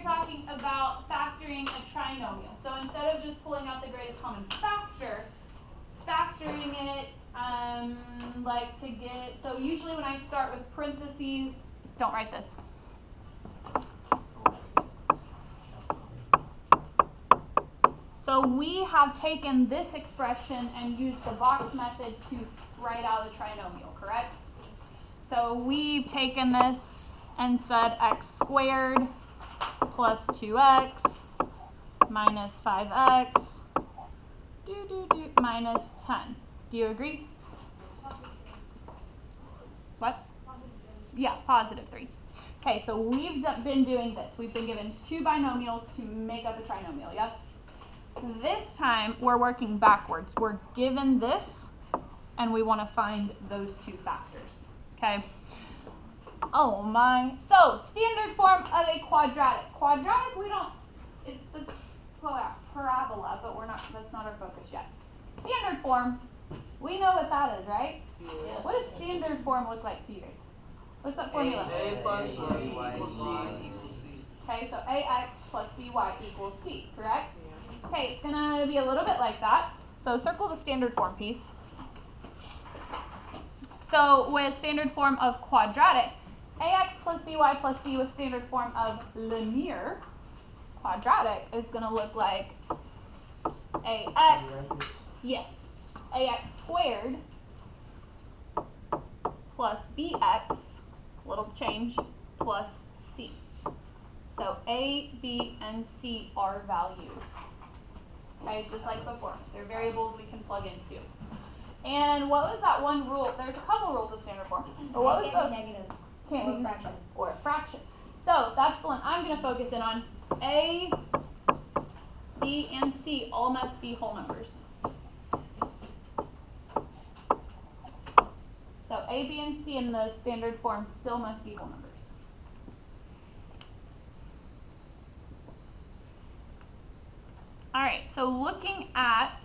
you're talking about factoring a trinomial. So instead of just pulling out the greatest common factor, factoring it, like to get, so usually when I start with parentheses, don't write this. So we have taken this expression and used the box method to write out a trinomial, correct? So we've taken this and said x squared plus 2x minus 5x minus 10. Do you agree? What? Yeah, positive 3. Okay, so we've been doing this. We've been given two binomials to make up a trinomial, yes? This time we're working backwards. We're given this and we want to find those two factors. Okay? Oh my. So, standard form of a quadratic. Quadratic, we don't, it's the parabola, but that's not our focus yet. Standard form, we know what that is, right? Yeah. What does standard form look like to you guys? What's that formula? A plus B equals C. Okay, so ax plus by equals c, correct? Yeah. Okay, it's going to be a little bit like that. So circle the standard form piece. So with standard form of quadratic, ax plus by plus c with standard form of linear quadratic is going to look like ax, yes, ax squared plus bx, little change, plus c. So a, b, and c are values. Okay, just like before. They're variables we can plug into. And what was that one rule? There's a couple rules of standard form. But what was the negative? Can't or be fraction. Or a fraction. So that's the one I'm going to focus in on. A, b, and c all must be whole numbers. So a, b, and c in the standard form still must be whole numbers. All right, so looking at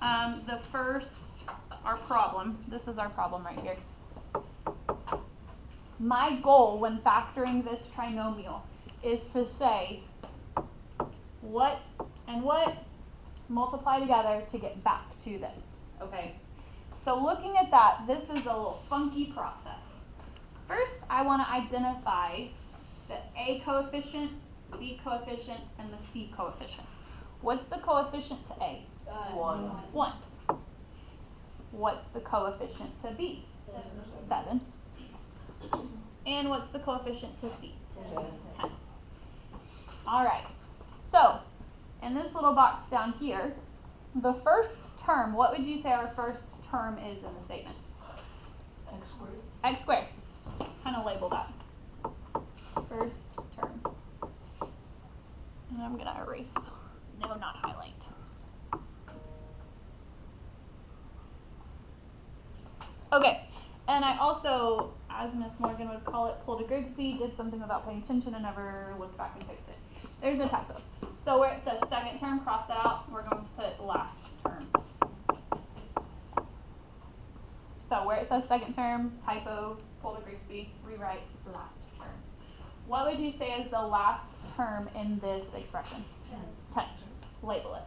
the first, our problem, this is our problem right here. My goal when factoring this trinomial is to say what and what multiply together to get back to this, okay? So looking at that, this is a little funky process. First, I want to identify the A coefficient, B coefficient, and the C coefficient. What's the coefficient to A? 1. What's the coefficient to B? 7. And what's the coefficient to C? 10. All right. So, in this little box down here, the first term, what would you say our first term is in the statement? X squared. X squared. Kind of label that. First term. And I'm going to erase. No, not highlight. Okay. And I also, as Miss Morgan would call it, pulled a Grigsby, did something without paying attention and never looked back and fixed it. There's a typo. So where it says second term, cross that out. We're going to put last term. So where it says second term, typo, pulled a Grigsby, rewrite last term. What would you say is the last term in this expression? 10. Label it.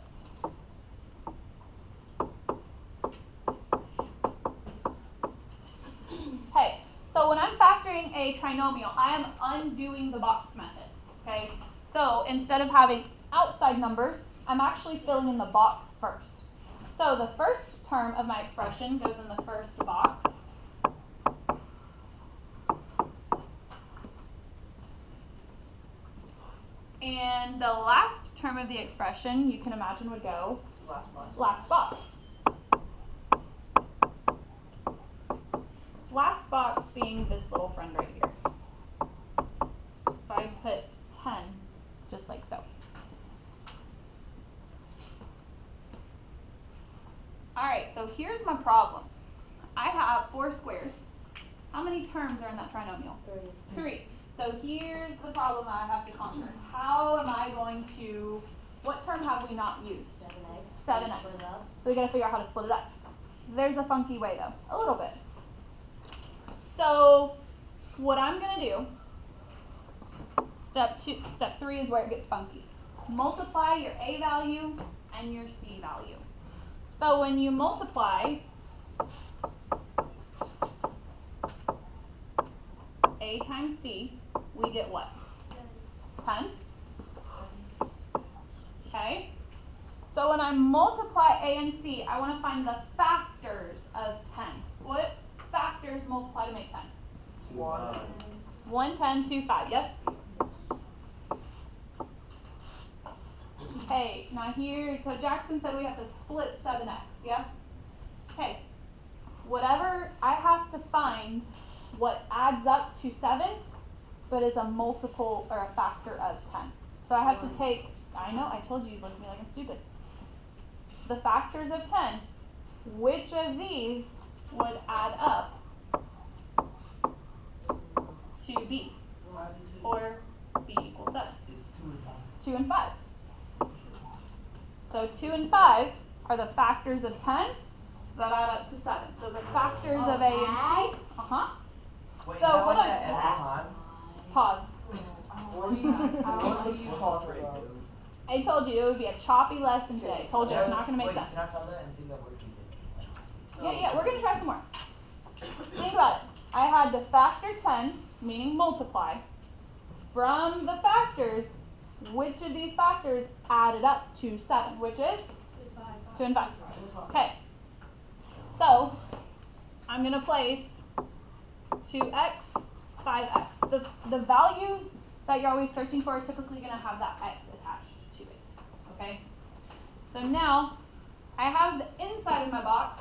Okay, so when I'm factoring a trinomial, I am undoing the box method. Okay, so instead of having outside numbers, I'm actually filling in the box first. So the first term of my expression goes in the first box. And the last term of the expression, you can imagine, would go last box. Last box being this little friend right here. So I put 10, just like so. Alright, so here's my problem. I have 4 squares. How many terms are in that trinomial? 3. So here's the problem that I have to conquer. How am I going to, what term have we not used? 7x. So we got to figure out how to split it up. There's a funky way though, a little bit. So what I'm going to do, Step 3 is where it gets funky. Multiply your A value and your C value. So when you multiply A times C, we get what? 10. Okay? So when I multiply A and C, I want to find the factors of 10. What factors multiply to make 10? 1, 10, 2, 5. Yes? Okay, now here, so Jackson said we have to split 7x, yeah? Okay, whatever, I have to find what adds up to 7, but is a multiple or a factor of 10. So I have to take, I know, I told you you'd look at me like I'm stupid. The factors of 10, which of these would add up to B? Or B equals 7? It's 2 and 5. So 2 and 5 are the factors of 10 that add up to 7. So the factors of A and C. Wait, So hold on. at the time? Pause. What do you talking about? I told you it would be a choppy lesson today. I told you it's not going to make sense. Can I try that and see if that works again? Yeah, we're going to try some more. Think about it. I had to factor 10, meaning multiply. From the factors, which of these factors added up to 7? Which is? 2 and 5. Okay. So, I'm going to place 2x, 5x. The values that you're always searching for are typically going to have that x attached to it. Okay? So now, I have the inside of my box.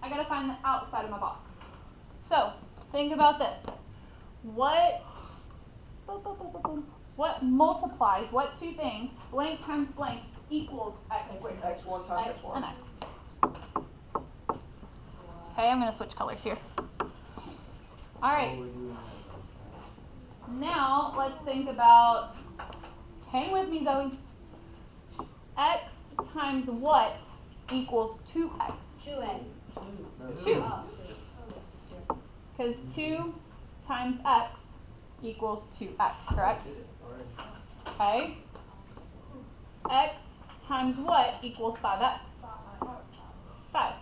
I got to find the outside of my box. So, think about this. What multiplies, what two things, blank times blank, equals x squared? X1 times X X1. and x. Okay, I'm going to switch colors here. Alright. Now, let's think about, hang with me, Zoe. X times what equals 2x? 2x. 2. Because 2 times x equals 2x, correct? Okay. X times what equals 5x? 5.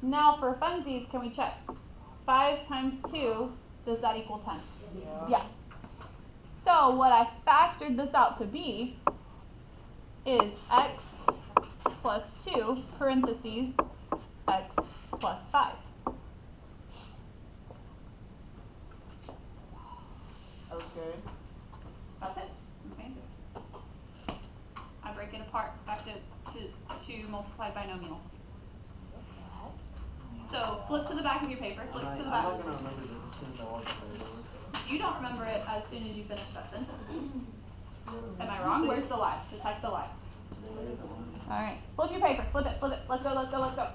Now for funsies, can we check? 5 times 2, does that equal 10? Yeah. Yes. So what I factored this out to be is x plus 2, parentheses, x plus 5. Okay. That's it. That's my answer. I break it apart back to multiplied binomials. So flip to the back of your paper. Flip to the back. I'm not going to remember this as soon as I walk out the door. You don't remember it as soon as you finish that sentence. Am I wrong? Where's the lie? Detect the lie. Alright. Flip your paper. Flip it. Flip it. Let's go. Let's go. Let's go.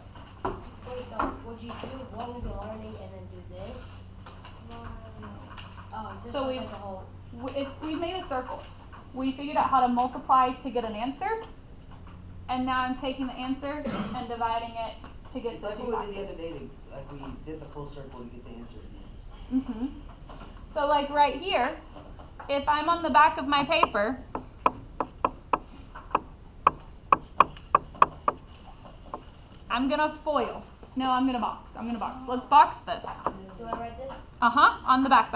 Wait, so would you do what we've been learning and then do this? Oh, it's just So like the whole. we made a circle. We figured out how to multiply to get an answer. And now I'm taking the answer and dividing it to get the It's like two what we did the factors. other day, like we did the full circle to get the answer again. So like right here, if I'm on the back of my paper, I'm going to foil. No, I'm going to box. I'm going to box. Let's box this. Do I write this? On the back.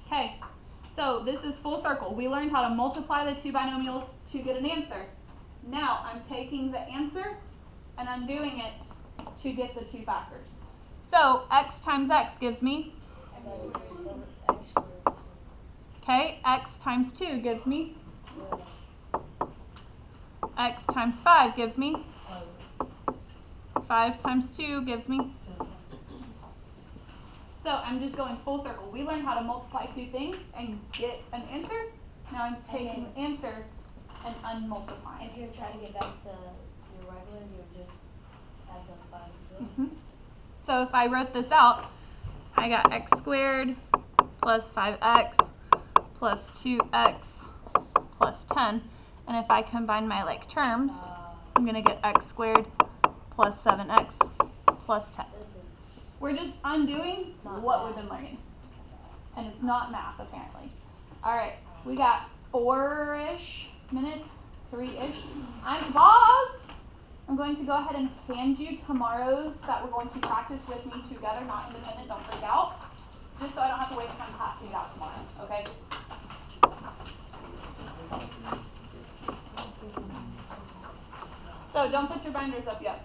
Okay, so this is full circle. We learned how to multiply the two binomials to get an answer. Now I'm taking the answer and I'm doing it to get the two factors. So x times x gives me, okay, x times 2 gives me, x times 5 gives me, 5 times 2 gives me. So I'm just going full circle. We learned how to multiply two things and get an answer. Now I'm taking the answer and unmultiplying. If you're trying to get back to your regular, you'll just add the 5 to it. So if I wrote this out, I got x squared plus 5x plus 2x plus 10. And if I combine my like terms, I'm going to get x squared plus 7x plus 10. This is We're just undoing Not what math. we've been learning. And it's not math, apparently. Alright, we got 4-ish minutes, 3-ish. I'm pause! I'm going to go ahead and hand you tomorrow's that we're going to practice with me together, not independent, don't freak out. Just so I don't have to waste time passing it out tomorrow, okay? So don't put your binders up yet.